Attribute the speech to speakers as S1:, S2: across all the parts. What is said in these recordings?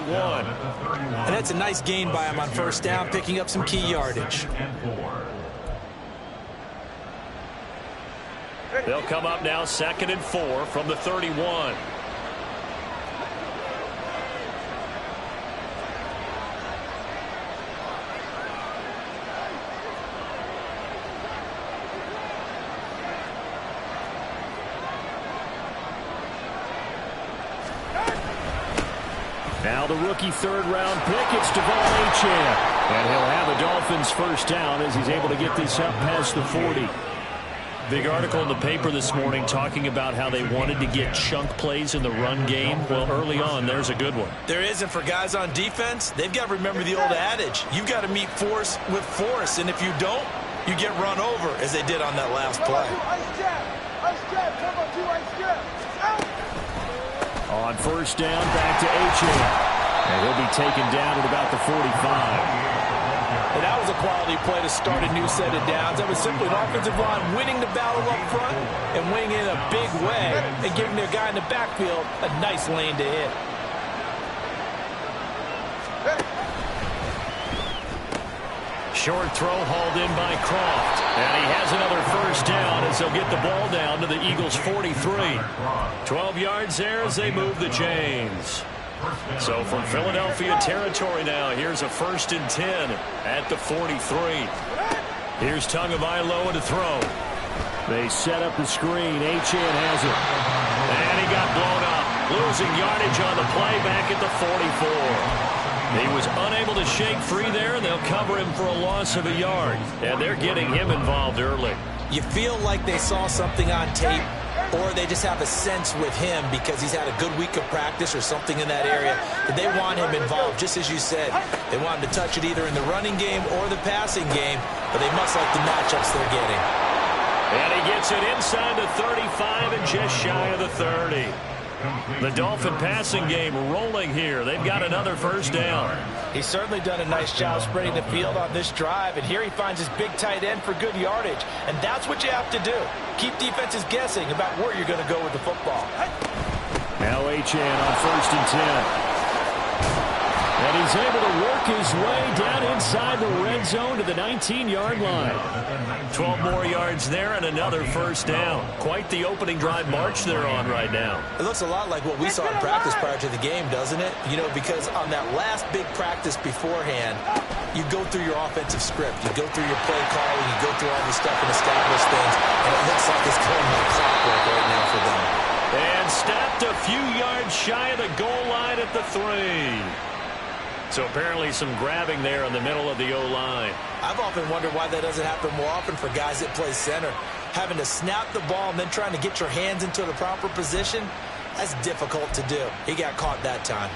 S1: 31.
S2: And that's a nice gain by him on first down, picking up some key yardage.
S1: They'll come up now 2nd and 4 from the 31. Now the rookie 3rd-round pick, it's De'Von Achane. And he'll have the Dolphins first down as he's able to get this up past the 40. Big article in the paper this morning talking about how they wanted to get chunk plays in the run game. Well, early on, there's a good one.
S2: There isn't for guys on defense. They've got to remember the old adage. You've got to meet force with force, and if you don't, you get run over, as they did on that last play.
S1: On first down, back to Achane. And he'll be taken down at about the 45.
S2: And that was a quality play to start a new set of downs. That was simply an offensive line winning the battle up front and winning in a big way and giving their guy in the backfield a nice lane to hit.
S1: Short throw hauled in by Croft. And he has another first down as they'll get the ball down to the Eagles' 43. 12 yards there as they move the chains. So from Philadelphia territory now, here's a 1st and 10 at the 43. Here's Tagovailoa to throw. They set up the screen. Achane has it. And he got blown up. Losing yardage on the play back at the 44. He was unable to shake free there, and they'll cover him for a loss of a yard. And they're getting him involved early.
S2: You feel like they saw something on tape, or they just have a sense with him because he's had a good week of practice or something in that area that they want him involved, just as you said. They want him to touch it either in the running game or the passing game, but they must like the matchups they're getting.
S1: And he gets it inside the 35 and just shy of the 30. The Dolphin passing game rolling here. They've got another first down.
S2: He's certainly done a nice job spreading the field on this drive, and here he finds his big tight end for good yardage. And that's what you have to do. Keep defenses guessing about where you're going to go with the football.
S1: Now Achane on 1st and 10. And he's able to work his way down inside the red zone to the 19-yard line. 12 more yards there and another first down. Quite the opening drive march they're on right now.
S2: It looks a lot like what we saw in practice prior to the game, doesn't it? You know, because on that last big practice beforehand, you go through your offensive script. You go through your play calling. You go through all the stuff and establish things. And it looks like it's going like clockwork right now for them.
S1: And stopped a few yards shy of the goal line at the 3. So apparently some grabbing there in the middle of the O-line.
S2: I've often wondered why that doesn't happen more often for guys that play center. Having to snap the ball and then trying to get your hands into the proper position, that's difficult to do. He got caught that time.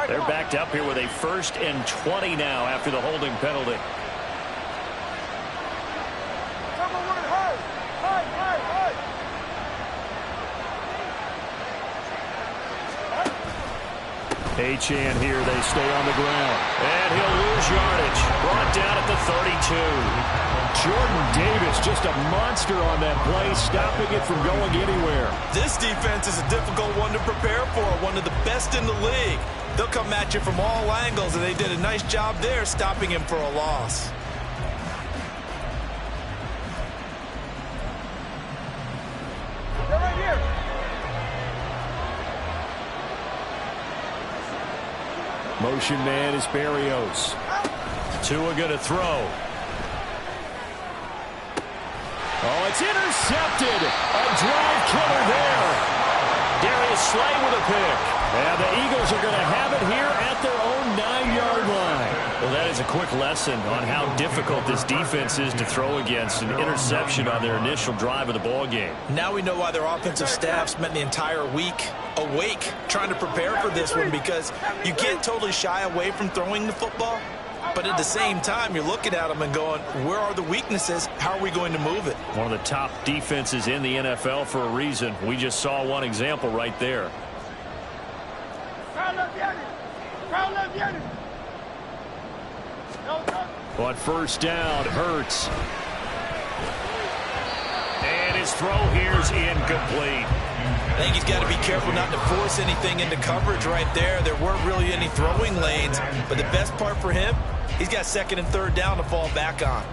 S1: They're backed up here with a 1st and 20 now after the holding penalty. Achane here, they stay on the ground. And he'll lose yardage. Brought down at the 32. Jordan Davis, just a monster on that play, stopping it from going anywhere.
S2: This defense is a difficult one to prepare for, one of the best in the league. They'll come at you from all angles, and they did a nice job there stopping him for a loss.
S3: They're right here.
S1: Motion man is Berrios. Tua going to throw. Oh, it's intercepted. A drive killer there. Darius Slay with a pick. And the Eagles are going to have it here at their own 9-yard line. Well, that is a quick lesson on how difficult this defense is to throw against. An interception on their initial drive of the ball game.
S2: Now we know why their offensive staff spent the entire week awake trying to prepare for this one, because you can't totally shy away from throwing the football. But at the same time, you're looking at them and going, where are the weaknesses? How are we going to move it?
S1: One of the top defenses in the NFL for a reason. We just saw one example right there. On first down, Hurts. And his throw here's incomplete.
S2: I think he's got to be careful not to force anything into coverage right there. There weren't really any throwing lanes, but the best part for him, he's got second and third down to fall back on.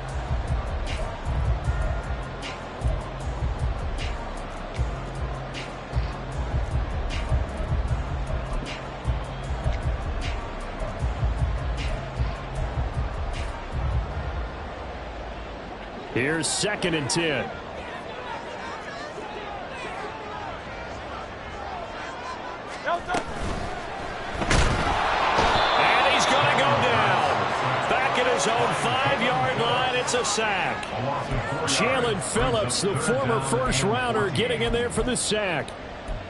S1: Here's 2nd and 10. And he's going to go down. Back at his own 5-yard line, it's a sack. Jalen Phillips, the former first-rounder, getting in there for the sack.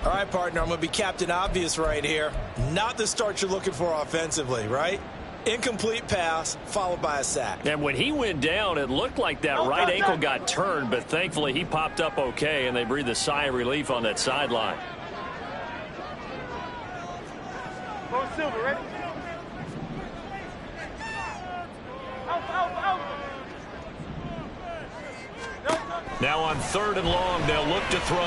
S2: All right, partner, I'm going to be Captain Obvious right here. Not the start you're looking for offensively, right? Incomplete pass, followed by a sack.
S1: And when he went down, it looked like that right ankle got turned, but thankfully he popped up okay, and they breathed a sigh of relief on that sideline.
S3: Go Silver, ready? Out.
S1: Now on 3rd and long, they'll look to throw.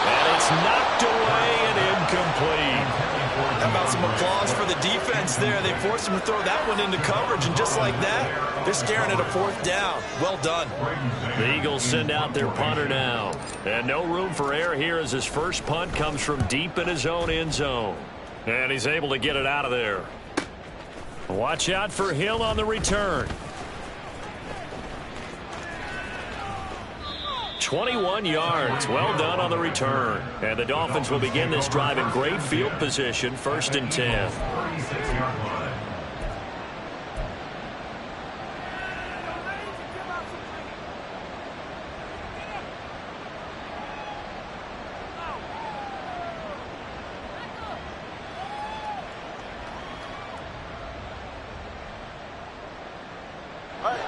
S1: And it's knocked away and incomplete.
S2: How about some applause for the defense there? They forced him to throw that one into coverage, and just like that, they're staring at a 4th down. Well done.
S1: The Eagles send out their punter now. And no room for error here as his first punt comes from deep in his own end zone. And he's able to get it out of there. Watch out for Hill on the return. 21 yards. Well done on the return. And the Dolphins will begin this drive in great field position, 1st and 10.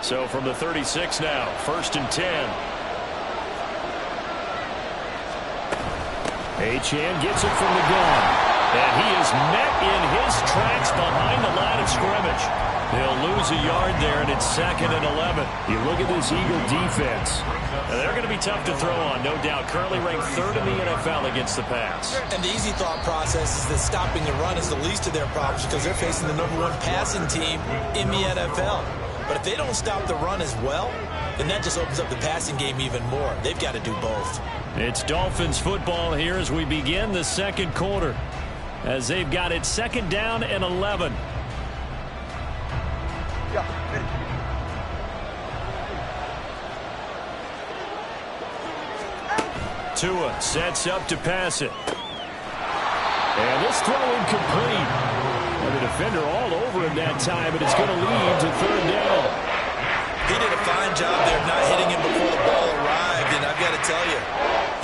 S1: So from the 36 now, 1st and 10. Achane gets it from the gun. And he is met in his tracks behind the line of scrimmage. They'll lose a yard there, and it's 2nd and 11. You look at this Eagle defense. They're going to be tough to throw on, no doubt. Currently ranked 3rd in the NFL against the pass.
S2: And the easy thought process is that stopping the run is the least of their problems because they're facing the #1 passing team in the NFL. But if they don't stop the run as well, then that just opens up the passing game even more. They've got to do both.
S1: It's Dolphins football here as we begin the 2nd quarter, as they've got it 2nd down and 11. Tua sets up to pass it. And this throw incomplete. And the defender all over him that time, but it's going to lead to 3rd down.
S2: He did a fine job there of not hitting him before the ball arrived, and I've got to tell you,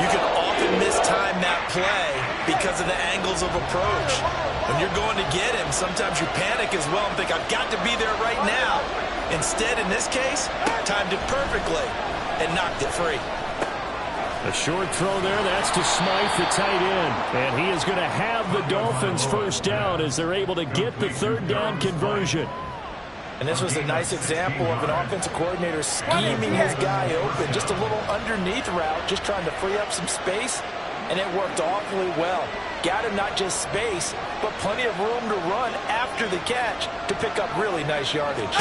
S2: you can often mistime that play because of the angles of approach. When you're going to get him, sometimes you panic as well and think, I've got to be there right now. Instead, in this case, timed it perfectly and knocked it free.
S1: A short throw there, that's to Smythe, the tight end. And he is going to have the Dolphins 1st down as they're able to get the 3rd down conversion.
S2: And this was a nice example of an offensive coordinator scheming his guy open. Just a little underneath route, just trying to free up some space, and it worked awfully well. Got him not just space, but plenty of room to run after the catch to pick up really nice yardage.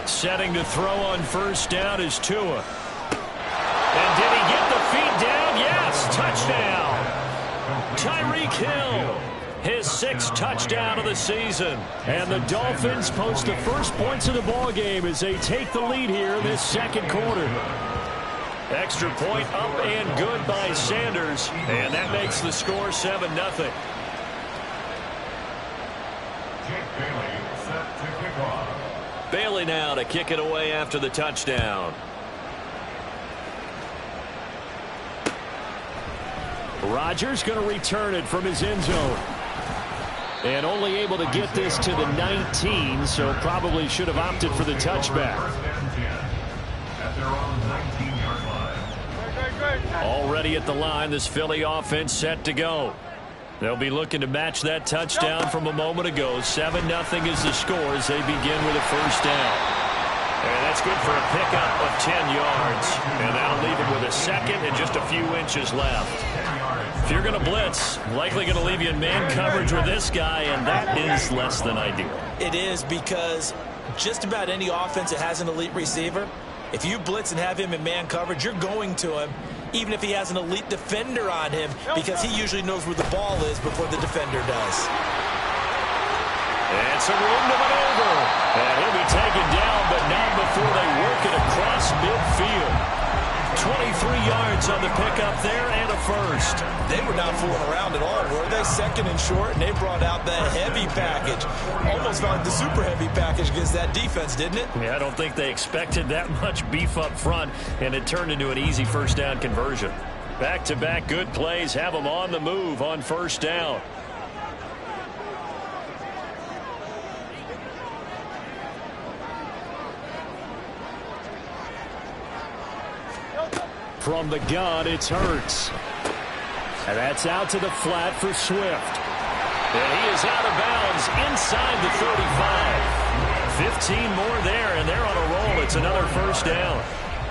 S1: Setting to throw on 1st down is Tua. And did he get the feet down? Yes, touchdown. Tyreek Hill, his 6th touchdown of the season. And the Dolphins post the first points of the ballgame as they take the lead here in this 2nd quarter. Extra point up and good by Sanders. And that makes the score 7-0. Bailey now to kick it away after the touchdown. Rodgers going to return it from his end zone. And only able to get this to the 19, so probably should have opted for the touchback. Already at the line, this Philly offense set to go. They'll be looking to match that touchdown from a moment ago. 7-0 is the score as they begin with a 1st down. And that's good for a pickup of 10 yards. And that'll leave him with a second and just a few inches left. If you're going to blitz, likely going to leave you in man coverage with this guy, and that is less than ideal.
S2: It is, because just about any offense that has an elite receiver, if you blitz and have him in man coverage, you're going to him, even if he has an elite defender on him, because he usually knows where the ball is before the defender does.
S1: And some room to maneuver. And he'll be taken down, but not before they work it across midfield. 23 yards on the pickup there and a first.
S2: They were not fooling around at all, were they? Second and short, and they brought out the heavy package. Almost felt like the super heavy package against that defense, didn't it?
S1: Yeah, I don't think they expected that much beef up front, and it turned into an easy first down conversion. Back-to-back good plays have them on the move on first down. From the gun, it's Hurts. And that's out to the flat for Swift. And he is out of bounds inside the 35. 15 more there, and they're on a roll. It's another first down.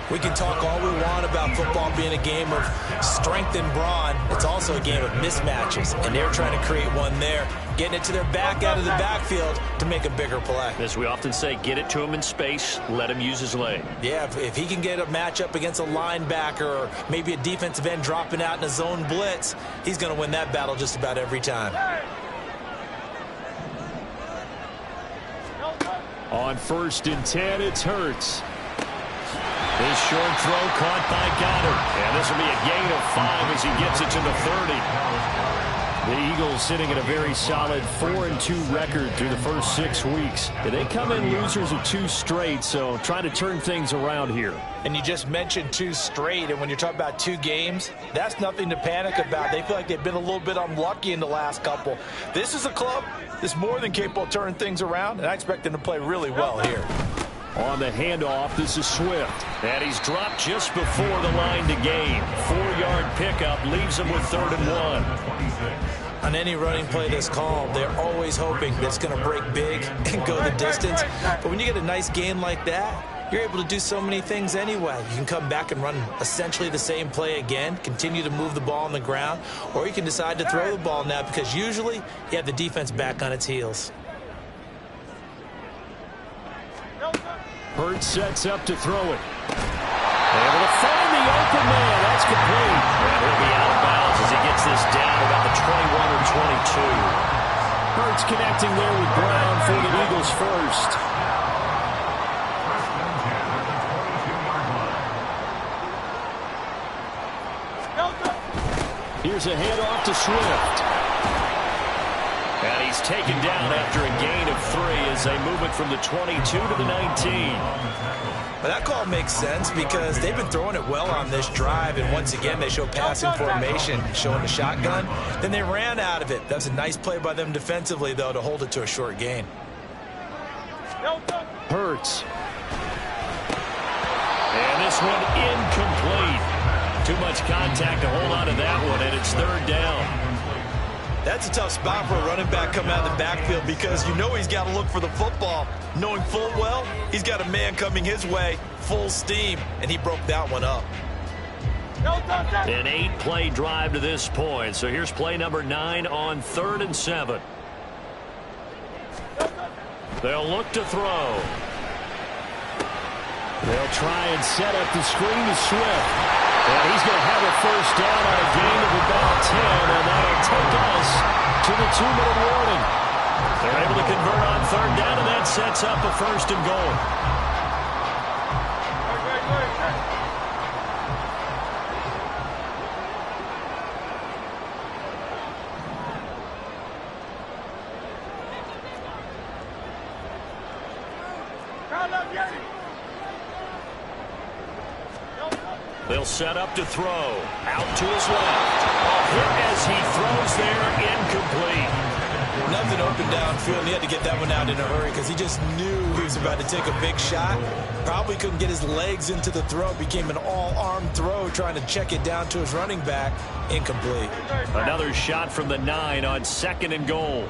S2: We can talk all we want about football being a game of strength and brawn. It's also a game of mismatches, and they're trying to create one there, getting it to their back out of the backfield to make a bigger play.
S1: As we often say, get it to him in space, let him use his leg.
S2: Yeah, if he can get a matchup against a linebacker or maybe a defensive end dropping out in a zone blitz, he's going to win that battle just about every time.
S1: On 1st and 10, it's Hurts. His short throw caught by Goddard. And this will be a gain of 5 as he gets it to the 30. The Eagles sitting at a very solid 4-2 record through the first 6 weeks. They come in losers of 2 straight, so trying to turn things around here.
S2: And you just mentioned 2 straight, and when you're talking about 2 games, that's nothing to panic about. They feel like they've been a little bit unlucky in the last couple. This is a club that's more than capable of turning things around, and I expect them to play really well here.
S1: On the handoff, this is Swift. And he's dropped just before the line to gain. 4-yard pickup leaves him with 3rd and 1.
S2: On any running play that's called, they're always hoping that it's going to break big and go the distance. But when you get a nice gain like that, you're able to do so many things anyway. You can come back and run essentially the same play again, continue to move the ball on the ground, or you can decide to throw the ball now because usually you have the defense back on its heels.
S1: Hurts sets up to throw it. Able to find the open man. That's complete. And he'll be out of bounds as he gets this down about the 21 or 22. Hurts connecting there with Brown for the Eagles first. Here's a handoff to Swift. And he's taken down after a gain of 3 as they move it from the 22 to the 19.
S2: Well, that call makes sense because they've been throwing it well on this drive, and once again they show passing formation, showing the shotgun. Then they ran out of it. That's a nice play by them defensively, though, to hold it to a short gain.
S1: Hurts. And this one incomplete. Too much contact to hold on to that one, and it's 3rd down.
S2: That's a tough spot for a running back coming out of the backfield because you know he's got to look for the football. Knowing full well, he's got a man coming his way, full steam, and he broke that one up.
S1: An 8-play drive to this point. So here's play number 9 on 3rd and 7. They'll look to throw. They'll try and set up the screen to Swift. And he's going to have a first down on a gain of about 10, and that'll take us to the 2-minute warning. They're able to convert on 3rd down, and that sets up a 1st and goal. They'll set up to throw. Out to his left. A hit as he throws there, incomplete.
S2: Nothing open downfield. He had to get that one out in a hurry because he just knew he was about to take a big shot. Probably couldn't get his legs into the throw. Became an all-arm throw trying to check it down to his running back. Incomplete.
S1: Another shot from the 9 on 2nd and goal.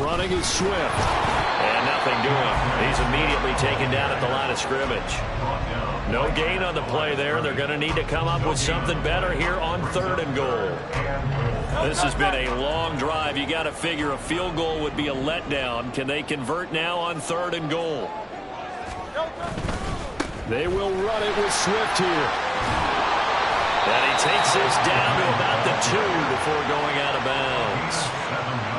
S1: Running is Swift. And nothing doing. He's immediately taken down at the line of scrimmage. No gain on the play there. They're going to need to come up with something better here on 3rd and goal. This has been a long drive. You got to figure a field goal would be a letdown. Can they convert now on 3rd and goal? They will run it with Swift here. And he takes this down to about the 2 before going out of bounds.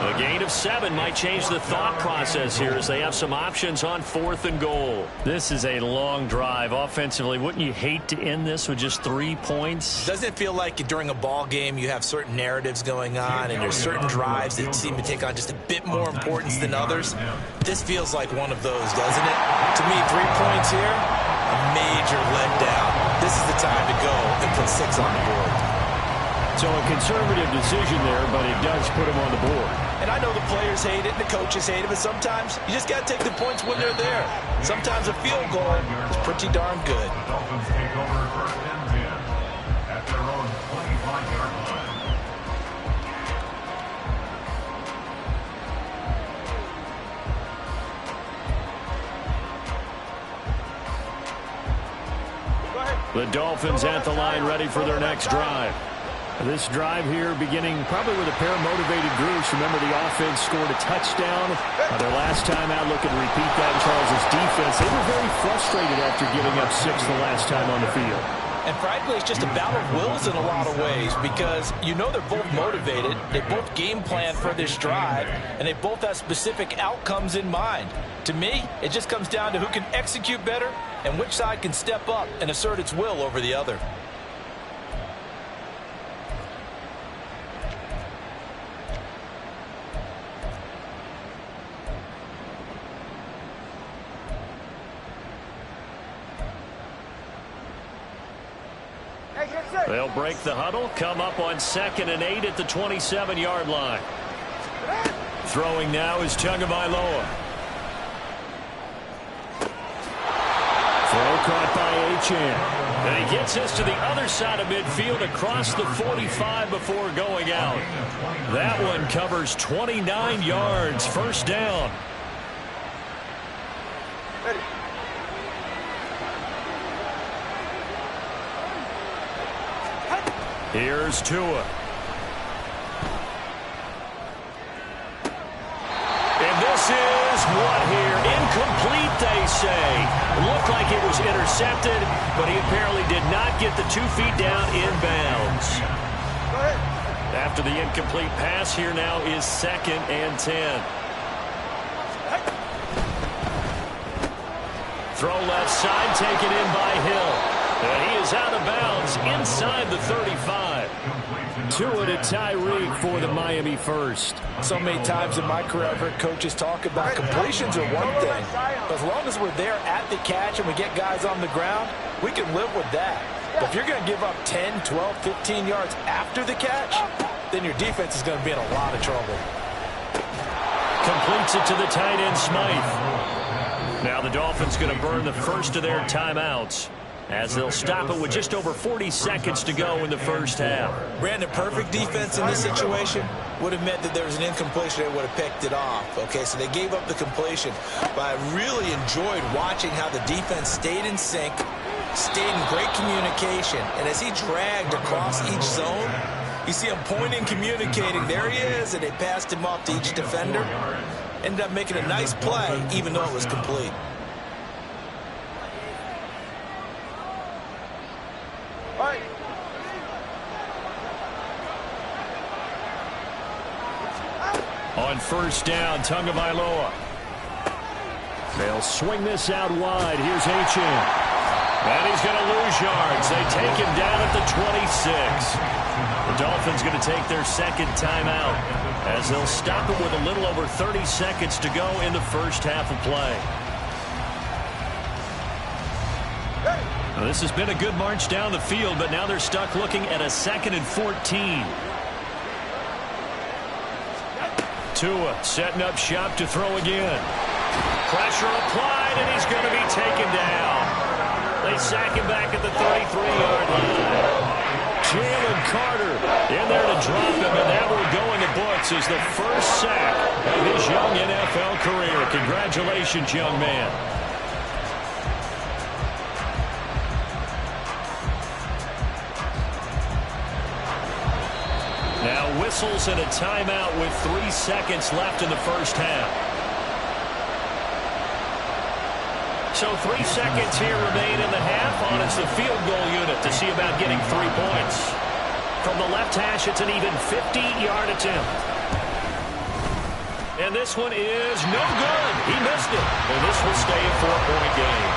S1: A gain of 7 might change the thought process here as they have some options on 4th and goal. This is a long drive offensively. Wouldn't you hate to end this with just 3 points?
S2: Doesn't it feel like during a ball game you have certain narratives going on and there's certain drives that seem to take on just a bit more importance than others? This feels like one of those, doesn't it? To me, 3 points here, a major letdown. This is the time to go and put 6 on the board.
S1: So a conservative decision there, but it does put him on the board.
S2: And I know the players hate it and the coaches hate it, but sometimes you just got to take the points when they're there. Sometimes a field goal is pretty darn good.
S4: Dolphins take over 1st and 10 at their own 25-yard line.
S1: The Dolphins at the line ready for their next drive. This drive here beginning probably with a pair of motivated groups. Remember, the offense scored a touchdown. Their last time out, looking to repeat that in Charles' defense. They were very frustrated after giving up 6 the last time on the field.
S2: And frankly, it's just a battle of wills in a lot of ways because you know they're both motivated. They both game plan for this drive, and they both have specific outcomes in mind. To me, it just comes down to who can execute better and which side can step up and assert its will over the other.
S1: They'll break the huddle, come up on 2nd and 8 at the 27-yard line. Throwing now is Tagovailoa. Throw caught by Achane. And he gets us to the other side of midfield across the 45 before going out. That one covers 29 yards. 1st down. Here's Tua. And this is what here? Incomplete, they say. Looked like it was intercepted, but he apparently did not get the 2 feet down in bounds. After the incomplete pass, here now is 2nd and 10. Throw left side, taken in by Hill. And he is out of bounds inside the 35. Tua to Tyreek for the Miami first.
S2: So many times in my career I've heard coaches talk about completions are one thing. But as long as we're there at the catch and we get guys on the ground, we can live with that. But if you're going to give up 10, 12, 15 yards after the catch, then your defense is going to be in a lot of trouble.
S1: Completes it to the tight end, Smythe. Now the Dolphins going to burn the first of their timeouts, as they'll stop it with just over 40 seconds to go in the 1st half.
S2: Brandon, perfect defense in this situation would have meant that there was an incompletion. They would have picked it off. Okay, so they gave up the completion. But I really enjoyed watching how the defense stayed in sync, stayed in great communication. And as he dragged across each zone, you see him pointing, communicating. There he is, and they passed him off to each defender. Ended up making a nice play, even though it was complete.
S1: On 1st down, Tagovailoa. They'll swing this out wide. Here's Achane. And he's going to lose yards. They take him down at the 26. The Dolphins going to take their 2nd timeout, as they'll stop it with a little over 30 seconds to go in the 1st half of play. Now, this has been a good march down the field, but now they're stuck looking at a 2nd and 14. Tua setting up shop to throw again. Pressure applied, and he's going to be taken down. They sack him back at the 33-yard line. Jalen Carter in there to drop him, and that will go in the books This is the first sack of his young NFL career. Congratulations, young man. Now whistles and a timeout with 3 seconds left in the first half. So 3 seconds here remain in the half on it's the field goal unit to see about getting 3 points. From the left hash, it's an even 50-yard attempt. And this one is no good. He missed it. And this will stay a 4-point game.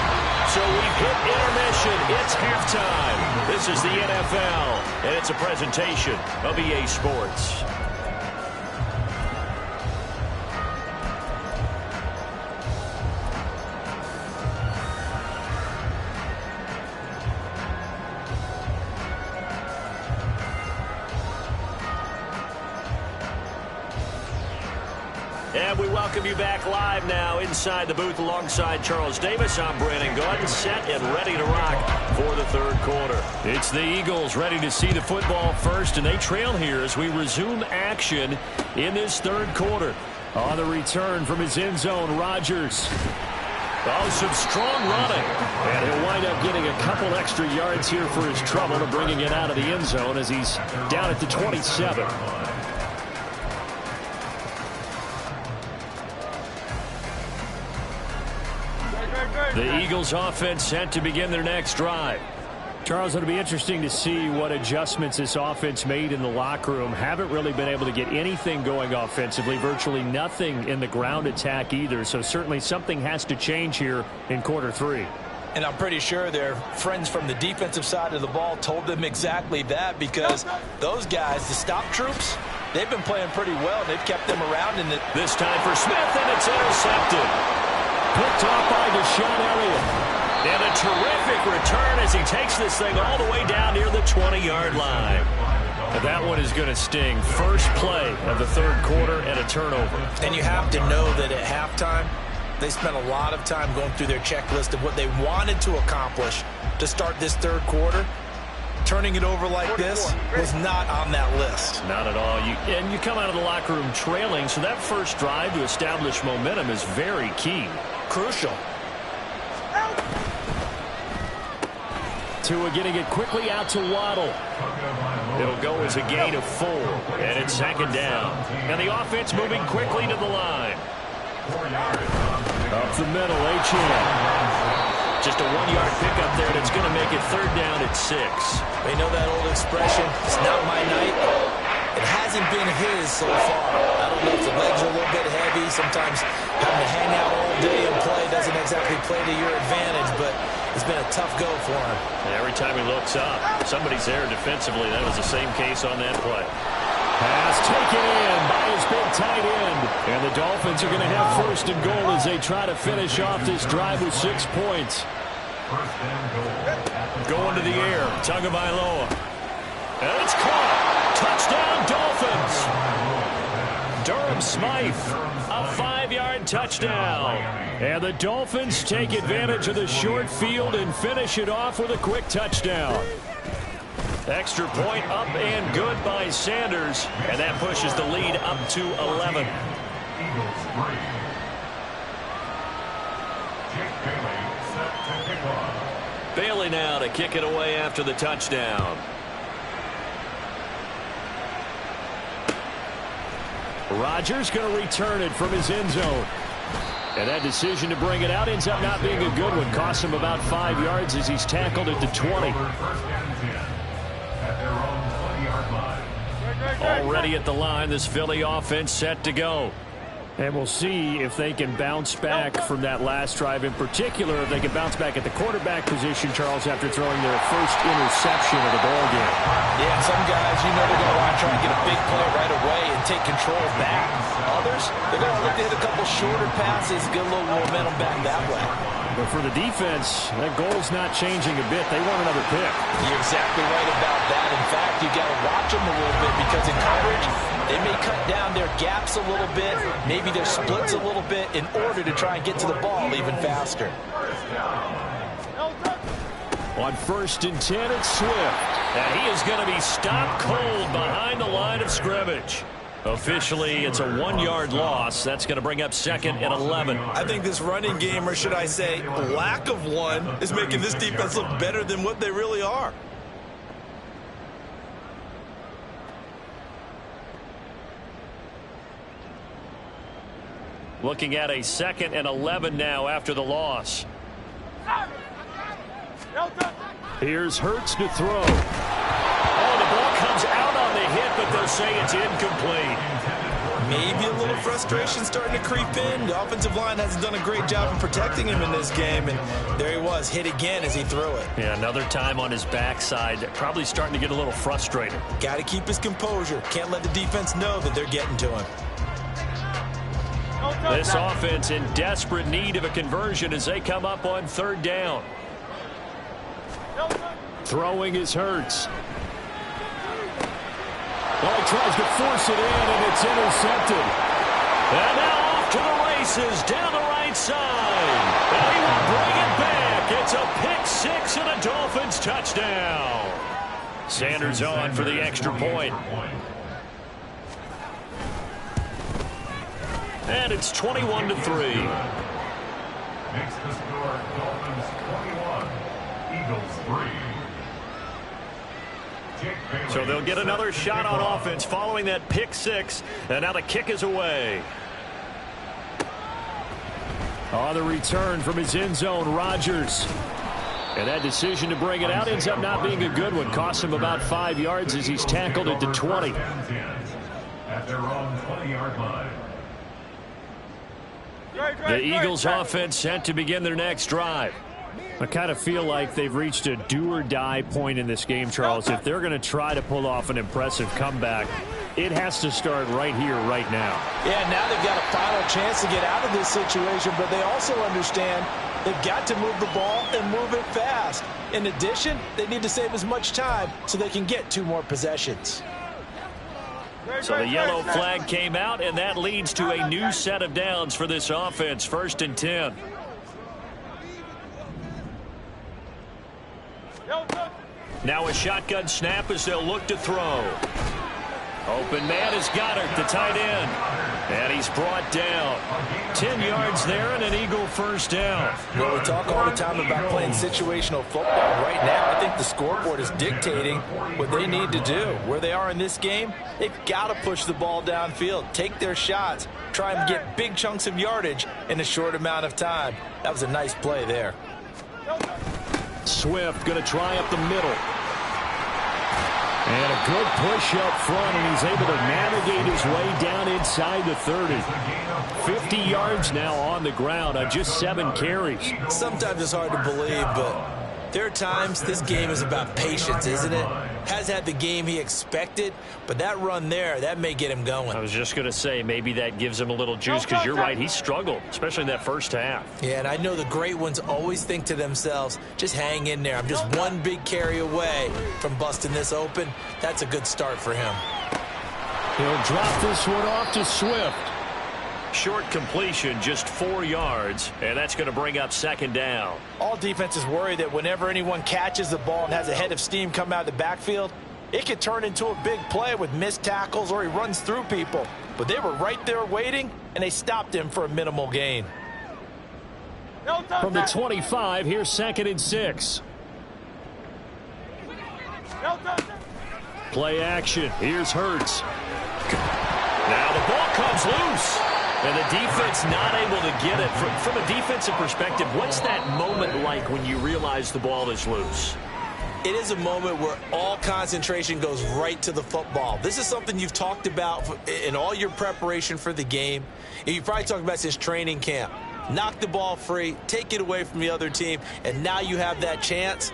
S1: So we've hit intermission. It's halftime. This is the NFL, and it's a presentation of EA Sports. And we welcome you back live now inside the booth alongside Charles Davis. I'm Brandon Gaudin, set and ready to rock for the third quarter. It's the Eagles ready to see the football first, and they trail here as we resume action in this third quarter. On the return from his end zone, Rodgers. Oh, some strong running. And he'll wind up getting a couple extra yards here for his trouble to bringing it out of the end zone as he's down at the 27. The Eagles offense set to begin their next drive. Charles, it'll be interesting to see what adjustments this offense made in the locker room. Haven't really been able to get anything going offensively, virtually nothing in the ground attack either. So certainly something has to change here in quarter 3.
S2: And I'm pretty sure their friends from the defensive side of the ball told them exactly that, because those guys, the stop troops, they've been playing pretty well. They've kept them around.
S1: This time for Smith, and it's intercepted. Picked off by Deshaun Elliott. And a terrific return as he takes this thing all the way down near the 20-yard line. And that one is going to sting. First play of the third quarter and a turnover.
S2: And you have to know that at halftime, they spent a lot of time going through their checklist of what they wanted to accomplish to start this third quarter. Turning it over like this was not on that list.
S1: Not at all. And you come out of the locker room trailing, so that first drive to establish momentum is very key.
S2: Crucial.
S1: Tua getting it quickly out to Waddle. It'll go as a gain of 4, and it's second down. And the offense moving quickly to the line. Up the middle, Achane. Just a 1-yard pickup there that's going to make it third down at 6.
S2: They know that old expression, it's not my night. It hasn't been his so far. I don't know if the legs are a little bit heavy. Sometimes having to hang out all day and play doesn't exactly play to your advantage, but it's been a tough go for him.
S1: And every time he looks up, somebody's there defensively. That was the same case on that play. Pass taken in by his big tight end. And the Dolphins are going to have first and goal as they try to finish off this drive with 6 points. Going to the air, Tagovailoa. And it's caught. Touchdown, Dolphins. Durham Smythe, a 5-yard touchdown. And the Dolphins take advantage of the short field and finish it off with a quick touchdown. Extra point up and good by Sanders. And that pushes the lead up to 11. Bailey now to kick it away after the touchdown. Rodgers going to return it from his end zone. And that decision to bring it out ends up not being a good one. Costs him about 5 yards as he's tackled at the 20. Already at the line, this Philly offense set to go. And we'll see if they can bounce back from that last drive. In particular, if they can bounce back at the quarterback position, Charles, after throwing their first interception of the ballgame.
S2: Yeah, some guys, you know they're going to want to try and get a big play right away and take control back. Others, they're going to look to hit a couple shorter passes, get a little momentum back that way.
S1: But for the defense, that goal's not changing a bit. They want another pick.
S2: You're exactly right about that. In fact, you got to watch them a little bit because in coverage, they may cut down their gaps a little bit, maybe their splits a little bit in order to try and get to the ball even faster.
S1: On 1st and 10, it's Swift. And he is going to be stopped cold behind the line of scrimmage. Officially, it's a 1-yard loss. That's going to bring up 2nd and 11.
S2: I think this running game, or should I say lack of one, is making this defense look better than what they really are.
S1: Looking at a 2nd and 11 now after the loss. Here's Hurts to throw. Oh, the ball comes out on the hit, but they'll say it's incomplete.
S2: Maybe a little frustration starting to creep in. The offensive line hasn't done a great job of protecting him in this game, and there he was, hit again as he threw it.
S1: Yeah, another time on his backside, probably starting to get a little frustrated.
S2: Got to keep his composure. Can't let the defense know that they're getting to him.
S1: This offense in desperate need of a conversion as they come up on 3rd down. Throwing is Hurts. Well, he tries to force it in, and it's intercepted. And now off to the races down the right side. And he will bring it back. It's a pick-6 and a Dolphins touchdown. Sanders on for the extra point. And it's 21-3.
S4: Makes the score Dolphins 21, Eagles 3.
S1: So they'll get another shot on offense following that pick-6, and now the kick is away. On the return from his end zone, Rodgers. And that decision to bring it out ends up not being a good one. Costs him about 5 yards as he's tackled it to 20.
S4: At their own 20-yard line.
S1: The Eagles offense set to begin their next drive. I kind of feel like they've reached a do-or-die point in this game, Charles. If they're going to try to pull off an impressive comeback, it has to start right here, right now.
S2: Yeah, now they've got a final chance to get out of this situation, but they also understand they've got to move the ball and move it fast. In addition, they need to save as much time so they can get 2 more possessions.
S1: So the yellow flag came out, and that leads to a new set of downs for this offense. 1st and 10. Now a shotgun snap as they'll look to throw. Open man is Goddard, the tight end. And he's brought down. 10 yards there and an Eagle 1st down.
S2: Well, we talk all the time about playing situational football. Right now, I think the scoreboard is dictating what they need to do. Where they are in this game, they've got to push the ball downfield, take their shots, try and get big chunks of yardage in a short amount of time. That was a nice play there.
S1: Swift going to try up the middle. And a good push up front, and he's able to navigate his way down inside the 30. 50 yards now on the ground on just 7 carries.
S2: Sometimes it's hard to believe, but there are times this game is about patience, isn't it? Has had the game he expected, but that run there, that may get him going.
S1: I was just going to say, maybe that gives him a little juice, because you're right, he struggled, especially in that first half.
S2: Yeah, and I know the great ones always think to themselves, just hang in there. I'm just one big carry away from busting this open. That's a good start for him.
S1: He'll drop this one off to Swift. Short completion, just 4 yards, and that's going to bring up 2nd down.
S2: All defenses worry that whenever anyone catches the ball and has a head of steam come out of the backfield, it could turn into a big play with missed tackles or he runs through people. But they were right there waiting, and they stopped him for a minimal gain.
S1: From the 25, here's 2nd and 6. Play action. Here's Hurts. Now the ball comes loose. And the defense not able to get it. From a defensive perspective, what's that moment like when you realize the ball is loose?
S2: It is a moment where all concentration goes right to the football. This is something you've talked about in all your preparation for the game. And you probably talked about since training camp. Knock the ball free, take it away from the other team, and now you have that chance.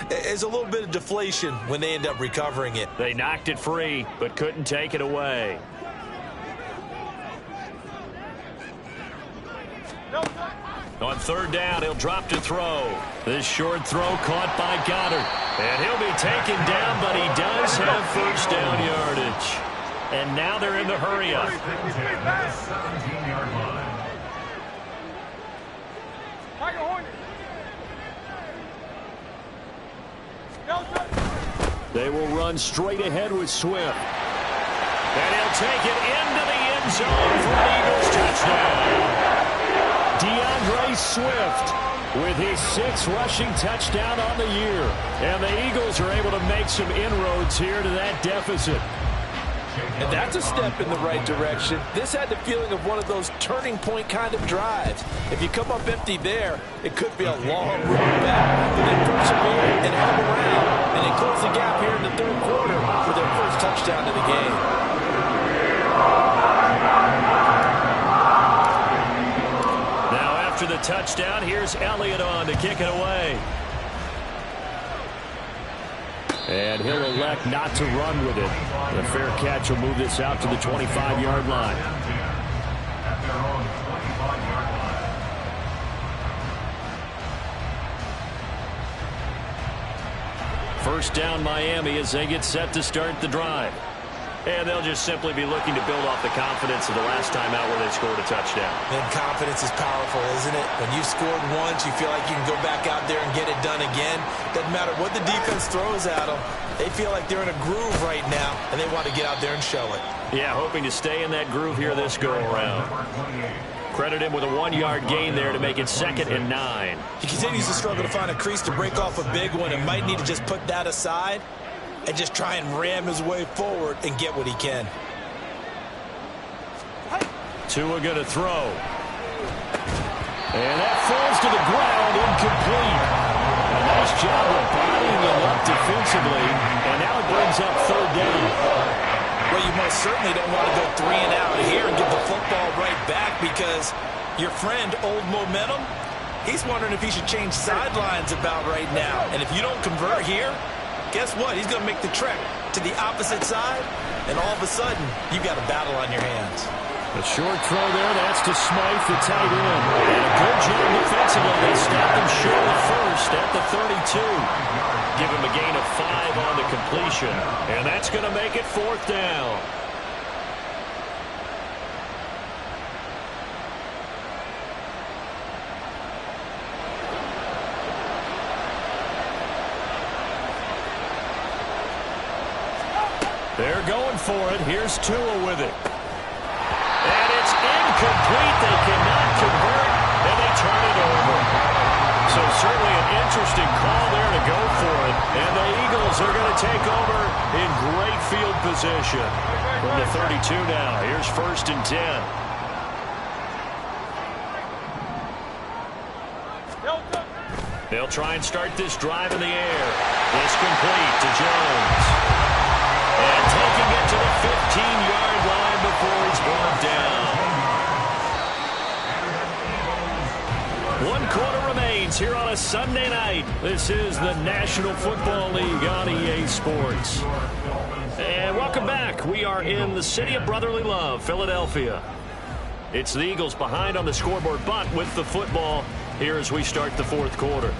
S2: There's a little bit of deflation when they end up recovering it.
S1: They knocked it free, but couldn't take it away. On 3rd down, he'll drop to throw. This short throw caught by Goddard. And he'll be taken down, but he does have 1st down yardage. And now they're in the hurry-up.
S4: 17-yard line.
S1: They will run straight ahead with Swift. And he'll take it into the end zone for an Eagles touchdown. DeAndre Swift with his 6th rushing touchdown on the year. And the Eagles are able to make some inroads here to that deficit.
S2: And that's a step in the right direction. This had the feeling of one of those turning point kind of drives. If you come up empty there, it could be a long road back. But they persevered and hung around, and they closed the gap here in the 3rd quarter for their first touchdown of the game.
S1: Now after the touchdown, here's Elliott on to kick it away. And he'll elect not to run with it. The fair catch will move this out to the 25-yard line. First down Miami as they get set to start the drive. And they'll just simply be looking to build off the confidence of the last time out where they scored a touchdown.
S2: And confidence is powerful, isn't it? When you've scored once, you feel like you can go back out there and get it done again. Doesn't matter what the defense throws at them. They feel like they're in a groove right now, and they want to get out there and show it.
S1: Yeah, hoping to stay in that groove here this go-around. Credit him with a 1-yard gain there to make it 2nd and 9.
S2: He continues to struggle to find a crease to break off a big one and might need to just put that aside and just try and ram his way forward and get what he can.
S1: Tua going to throw. And that falls to the ground, incomplete. A nice job of bodying him up defensively, and now it brings up 3rd down.
S2: Well, you most certainly don't want to go 3 and out here and get the football right back because your friend, Old Momentum, he's wondering if he should change sidelines about right now. And if you don't convert here, guess what? He's going to make the trek to the opposite side, and all of a sudden, you've got a battle on your hands.
S1: A short throw there, that's to Smythe, the tight end. And a good job defensively. They stopped him short of first at the 32. Give him a gain of 5 on the completion. And that's going to make it 4th down. They're going for it. Here's Tua with it. And it's incomplete. They cannot convert, and they turn it over. So certainly an interesting call there to go for it. And the Eagles are going to take over in great field position. From the 32 now. Here's 1st and 10. They'll try and start this drive in the air. It's complete to Jones. And taking it to the 15-yard line before he's brought down. 1 quarter remains here on a Sunday night. This is the National Football League on EA Sports. And welcome back. We are in the city of brotherly love, Philadelphia. It's the Eagles behind on the scoreboard, but with the football here as we start the 4th quarter.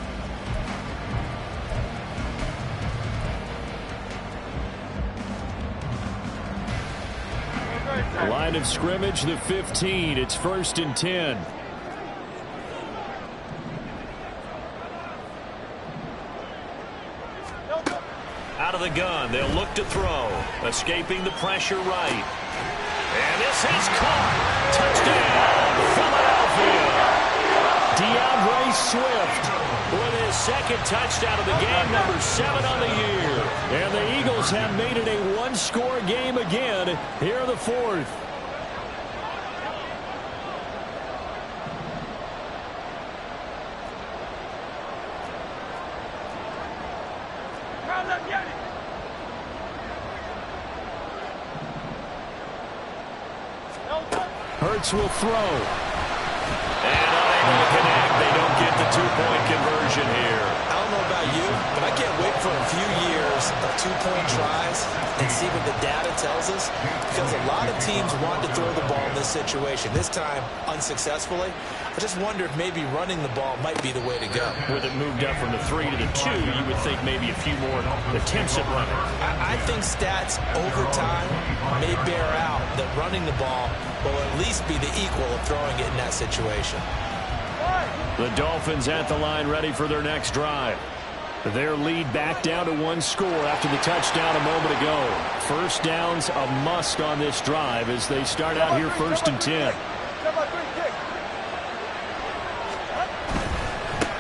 S1: Line of scrimmage, the 15. It's 1st and 10. Out of the gun, they'll look to throw. Escaping the pressure right. And this is caught. Touchdown, Philadelphia. DeAndre Swift with his 2nd touchdown of the game, number 7 on the year. And the Eagles have made it a 1-score game again here in the 4th. Hurts will throw. And unable to connect. They don't get the 2-point conversion here.
S2: I don't know about you, but I can't wait for a few years of 2-point tries and see what the data tells us, because a lot of teams want to throw the ball in this situation. This time, unsuccessfully. I just wonder if maybe running the ball might be the way to go.
S1: With it moved up from the 3 to the 2, you would think maybe a few more attempts at running.
S2: I think stats over time may bear out that running the ball will at least be the equal of throwing it in that situation.
S1: The Dolphins at the line ready for their next drive. Their lead back down to 1 score after the touchdown a moment ago. First down's a must on this drive as they start out here 1st and 10.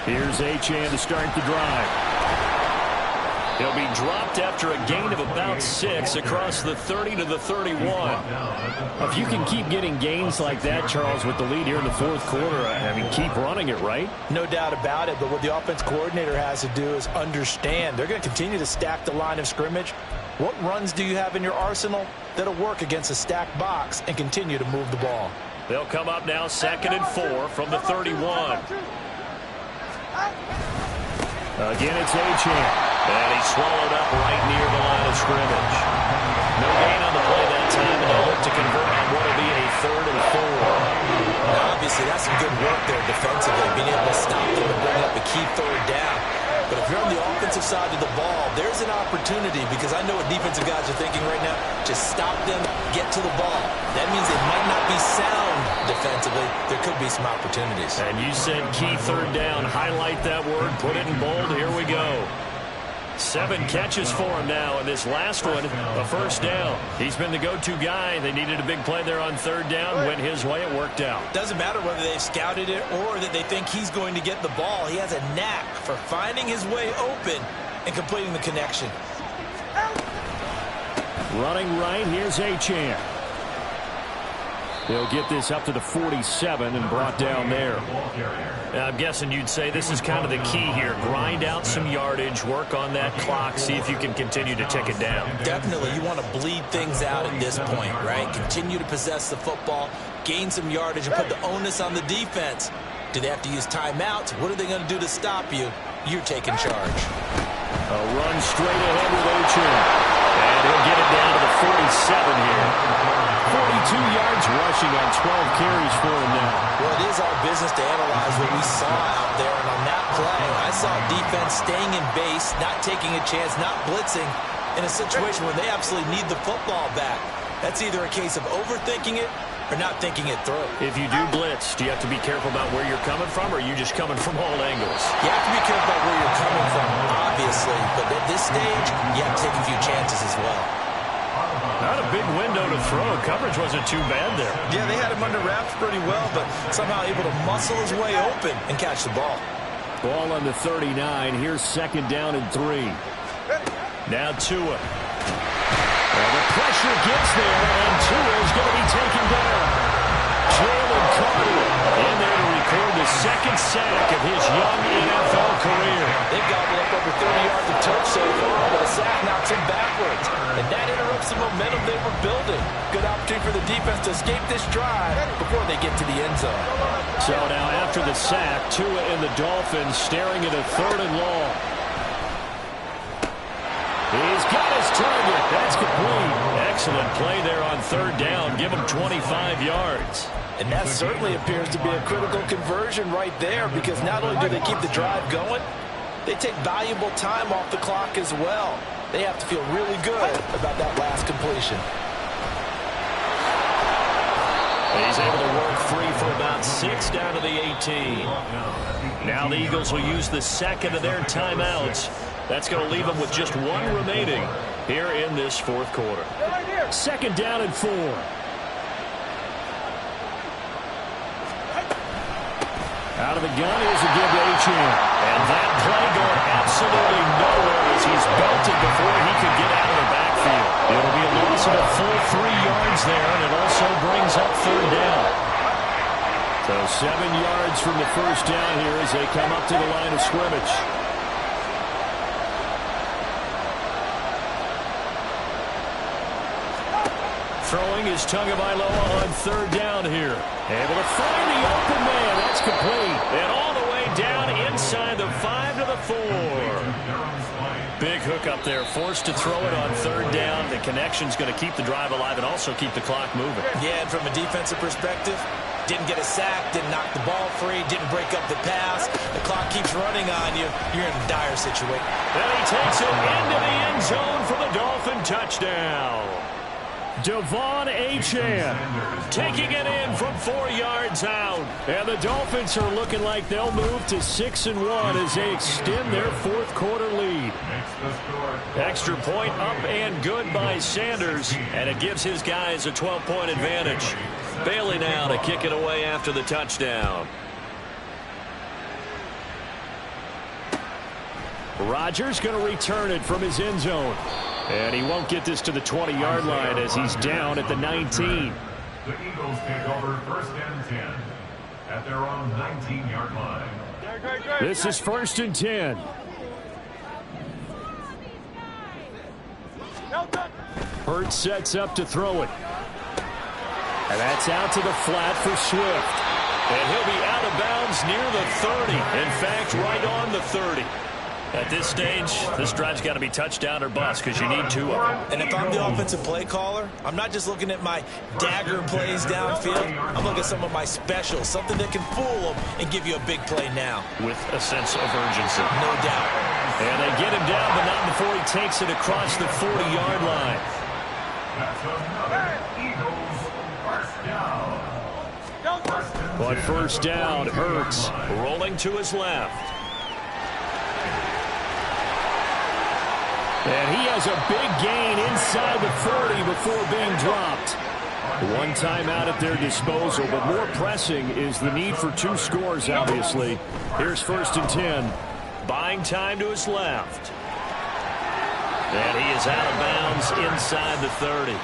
S1: Here's Achane to start the drive. He'll be dropped after a gain of about 6 across the 30 to the 31. If you can keep getting gains like that, Charles, with the lead here in the 4th quarter, I mean, keep running it, right?
S2: No doubt about it, but what the offense coordinator has to do is understand they're going to continue to stack the line of scrimmage. What runs do you have in your arsenal that'll work against a stacked box and continue to move the ball?
S1: They'll come up now 2nd and 4 from the 31. Again, it's Achane. And he's swallowed up right near the line of scrimmage. No gain on the play that time, and they'll look to convert on what will be a 3rd and 4.
S2: Now, obviously, that's some good work there defensively, being able to stop them and bring up a key 3rd down. But if you're on the offensive side of the ball, there's an opportunity, because I know what defensive guys are thinking right now. Just stop them, get to the ball. That means they might not be sound defensively. There could be some opportunities.
S1: And you said key 3rd down. Highlight that word. Put it in bold. Here we go. 7 catches for him now, and this last one, a 1st down. He's been the go-to guy. They needed a big play there on 3rd down. Went his way. It worked out.
S2: Doesn't matter whether they've scouted it or that they think he's going to get the ball. He has a knack for finding his way open and completing the connection.
S1: Running right, here's Achane. They'll get this up to the 47 and brought down there. I'm guessing you'd say this is kind of the key here. Grind out some yardage, work on that clock, see if you can continue to tick it down.
S2: Definitely. You want to bleed things out at this point, right? Continue to possess the football, gain some yardage, and put the onus on the defense. Do they have to use timeouts? What are they going to do to stop you? You're taking charge.
S1: A run straight ahead with Achane. And he'll get it down to the 47 here. 42 yards rushing on 12 carries for him now.
S2: Well, it is our business to analyze what we saw out there. And on that play, I saw defense staying in base, not taking a chance, not blitzing in a situation where they absolutely need the football back. That's either a case of overthinking it or not thinking it through.
S1: If you do blitz, do you have to be careful about where you're coming from, or are you just coming from all angles?
S2: You have to be careful about where you're coming from, obviously. But at this stage, you have to take a few chances as well.
S1: Not a big window to throw. Coverage wasn't too bad there.
S2: Yeah, they had him under wraps pretty well, but somehow able to muscle his way open and catch the ball.
S1: Ball on the 39. Here's 2nd down and 3. Now Tua. Well, the pressure gets there, and Tua is going to be taken down. Jalen Carter in there to record the 2nd sack of his young NFL career.
S2: They've gobbled up over 30 yards of touch so far, but a sack knocks him backwards. And that interrupts the momentum they were building. Good opportunity for the defense to escape this drive before they get to the end zone.
S1: So now after the sack, Tua and the Dolphins staring at a 3rd and long. He's got his target. That's complete. Excellent play there on 3rd down. Give him 25 yards.
S2: And that certainly appears to be a critical conversion right there, because not only do they keep the drive going, they take valuable time off the clock as well. They have to feel really good about that last completion.
S1: He's able to work free for about 6 down to the 18. Now the Eagles will use the 2nd of their timeouts. That's going to leave them with just 1 remaining here in this 4th quarter. 2nd down and 4. Out of the gun, here's a give to Achane. And that play going absolutely nowhere as he's belted before he could get out of the backfield. It'll be a loss of a full 3 yards there, and it also brings up 3rd down. So 7 yards from the 1st down here as they come up to the line of scrimmage. Throwing is Tagovailoa on 3rd down here. Able to find the open man. That's complete. And all the way down inside the 5 to the 4. Big hook up there. Forced to throw it on 3rd down. The connection's going to keep the drive alive and also keep the clock moving.
S2: Yeah, and from a defensive perspective, didn't get a sack, didn't knock the ball free, didn't break up the pass. The clock keeps running on you. You're in a dire situation.
S1: And he takes it into the end zone for the Dolphin touchdown. Devon Achane taking it in from 4 yards out. And the Dolphins are looking like they'll move to 6-1 as they extend their fourth quarter lead. Extra point up and good by Sanders, and it gives his guys a 12-point advantage. Bailey now to kick it away after the touchdown. Rodgers going to return it from his end zone. And he won't get this to the 20-yard line as he's down at the 19.
S4: The Eagles take over 1st and 10 at their own 19-yard line.
S1: This is 1st and 10. Hurts sets up to throw it. And that's out to the flat for Swift. And he'll be out of bounds near the 30. In fact, right on the 30. At this stage, this drive's got to be touchdown or bust because you need 2 of them.
S2: And if I'm the offensive play caller, I'm not just looking at my dagger plays downfield. I'm looking at some of my specials, something that can fool them and give you a big play now.
S1: With a sense of urgency.
S2: No doubt.
S1: And they get him down, but not before he takes it across the 40-yard line.
S4: That's another Eagles first down.
S1: But first down, Hurts rolling to his left. And he has a big gain inside the 40 before being dropped. 1 timeout at their disposal, but more pressing is the need for 2 scores, obviously. Here's 1st and 10. Buying time to his left. And he is out of bounds inside the 30.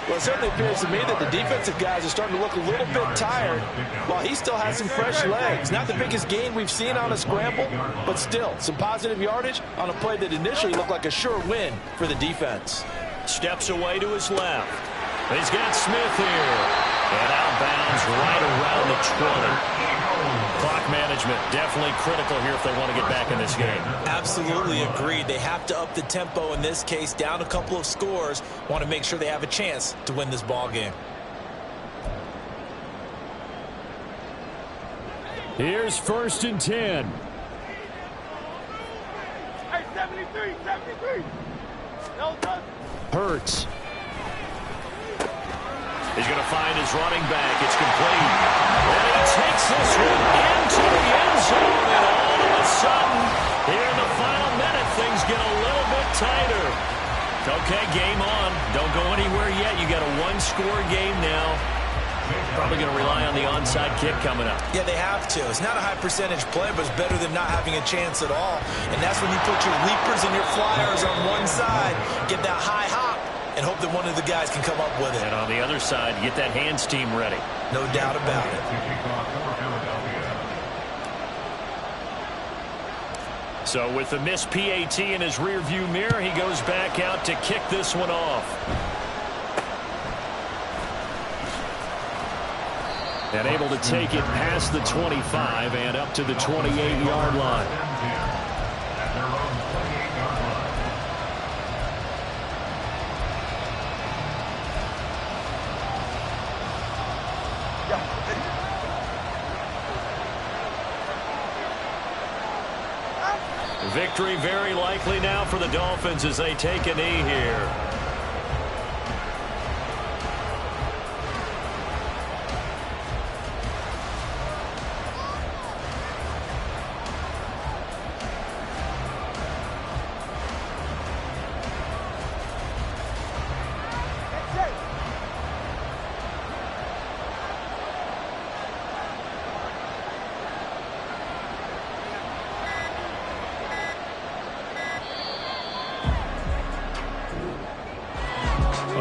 S5: Well, it certainly appears to me that the defensive guys are starting to look a little bit tired while he still has some fresh legs. Not the biggest gain we've seen on a scramble, but still some positive yardage on a play that initially looked like a sure win for the defense.
S1: Steps away to his left. He's got Smith here. And out of bounds right around the 20. Clock management definitely critical here if they want to get back in this game.
S2: Absolutely agreed. They have to up the tempo in this case, down a couple of scores. Want to make sure they have a chance to win this ball game.
S1: Here's 1st and 10.
S3: Hey, 73. No,
S1: Hurts. He's going to find his running back. It's complete. And he takes this one into the end zone. And all of a sudden, here in the final minute, things get a little bit tighter. Okay, game on. Don't go anywhere yet. You got a 1-score game now. Probably going to rely on the onside kick coming up.
S2: Yeah, they have to. It's not a high percentage play, but it's better than not having a chance at all. And that's when you put your leapers and your flyers on one side, get that high hop, and hope that one of the guys can come up with it.
S1: And on the other side, get that hands team ready.
S2: No doubt about it.
S1: So with the missed PAT in his rearview mirror, he goes back out to kick this one off. And able to take it past the 25 and up to the 28-yard line. Victory very likely now for the Dolphins as they take a knee here.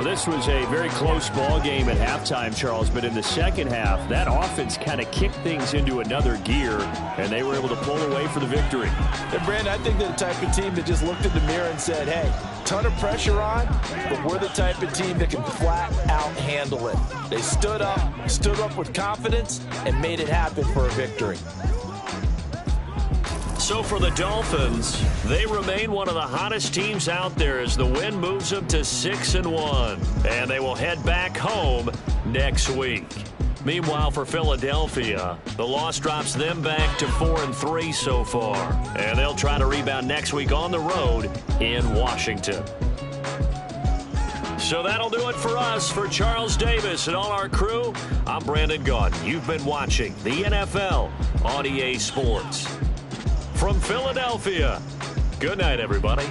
S1: This was a very close ball game at halftime, Charles, but in the second half, that offense kind of kicked things into another gear, and they were able to pull away for the victory.
S5: And Brandon, I think they're the type of team that just looked in the mirror and said, hey, ton of pressure on, but we're the type of team that can flat out handle it. They stood up with confidence, and made it happen for a victory.
S1: So for the Dolphins, they remain one of the hottest teams out there as the win moves them to 6-1. And they will head back home next week. Meanwhile, for Philadelphia, the loss drops them back to 4-3 so far. And they'll try to rebound next week on the road in Washington. So So that'll do it for us. For Charles Davis and all our crew, I'm Brandon Gaudin. You've been watching the NFL on EA Sports. From Philadelphia, good night, everybody.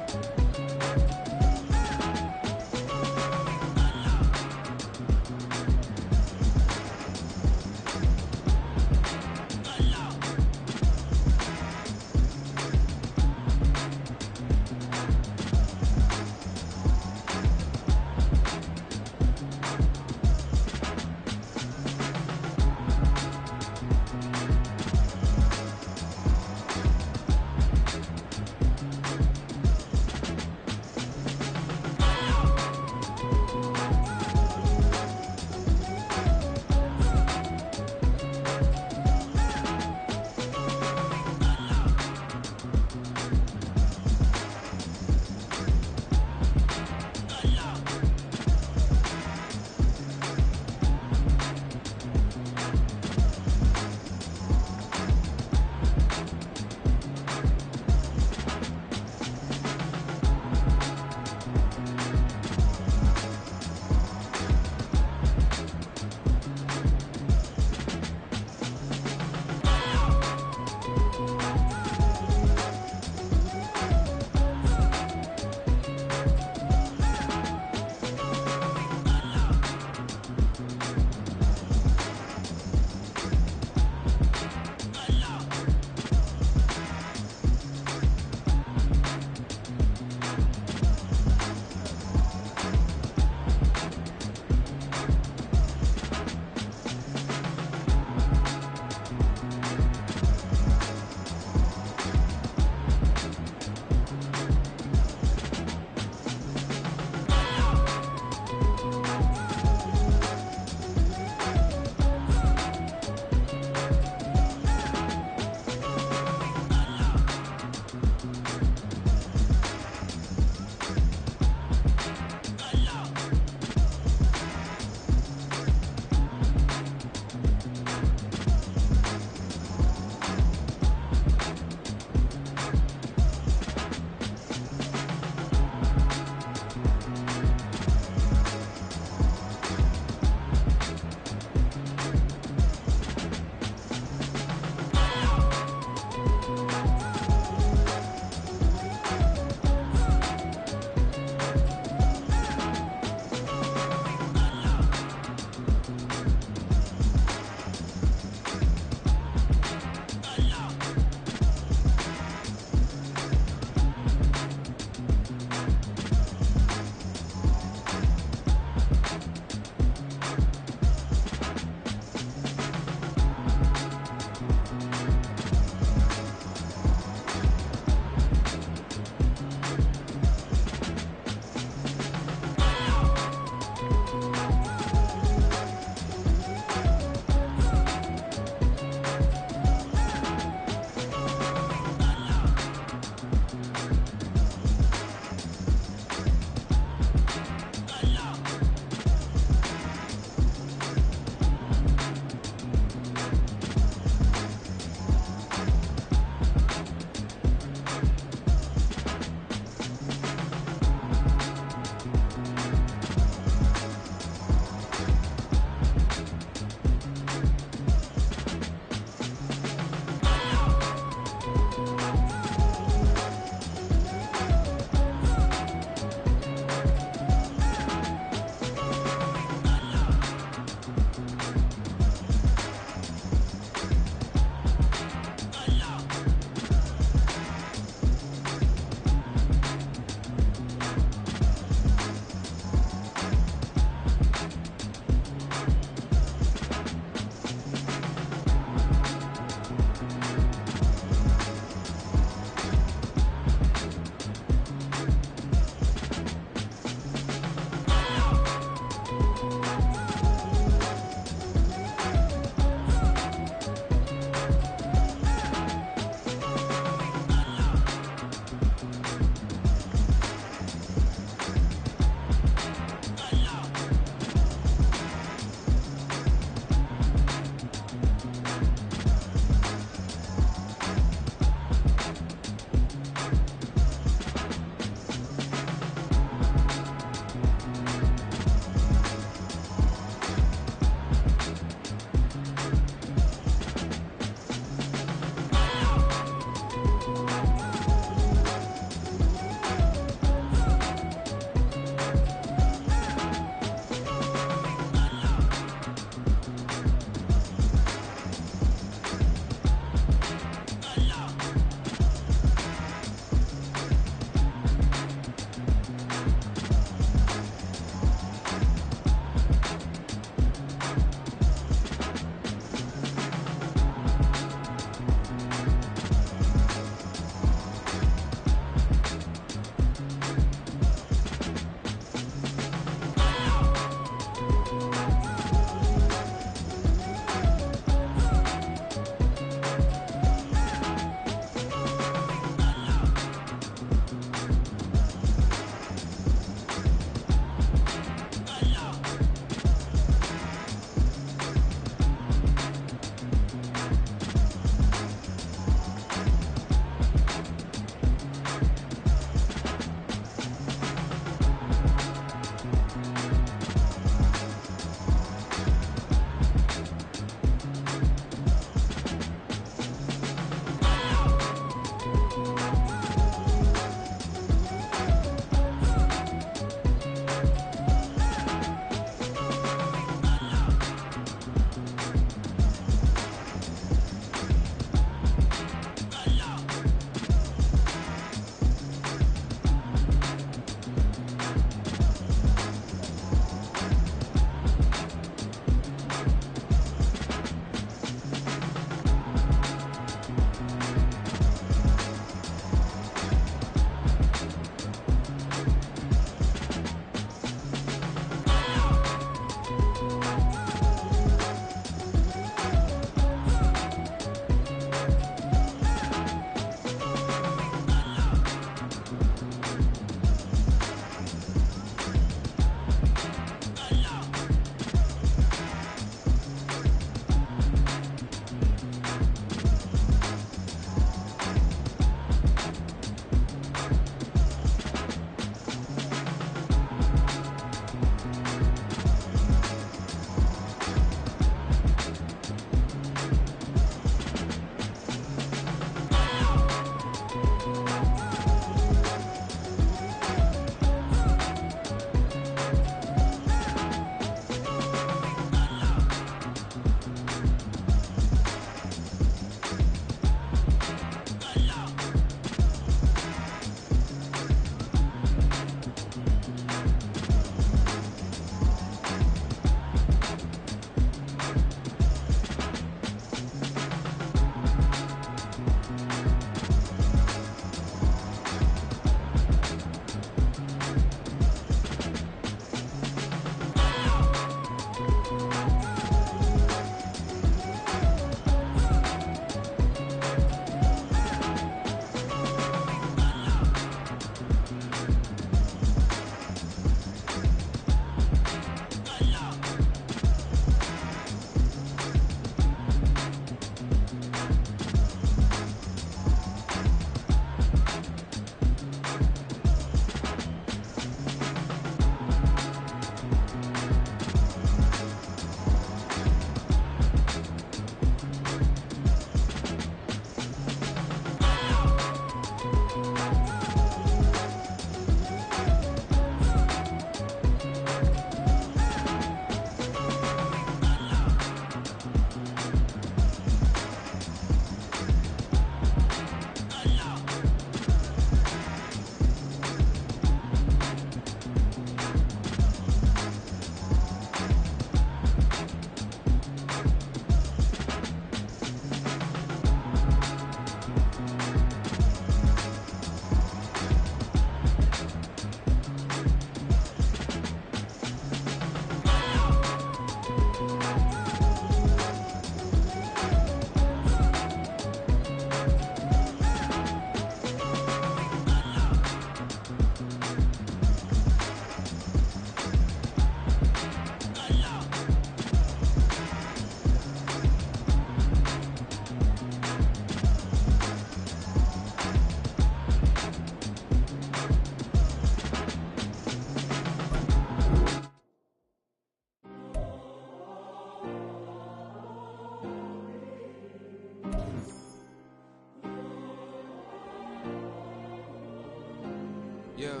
S6: Yeah.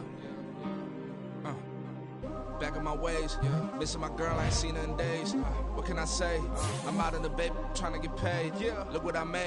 S6: Back in my ways, missing my girl, I ain't seen her in days. What can I say? I'm out in the baby, trying to get paid. Look what I made.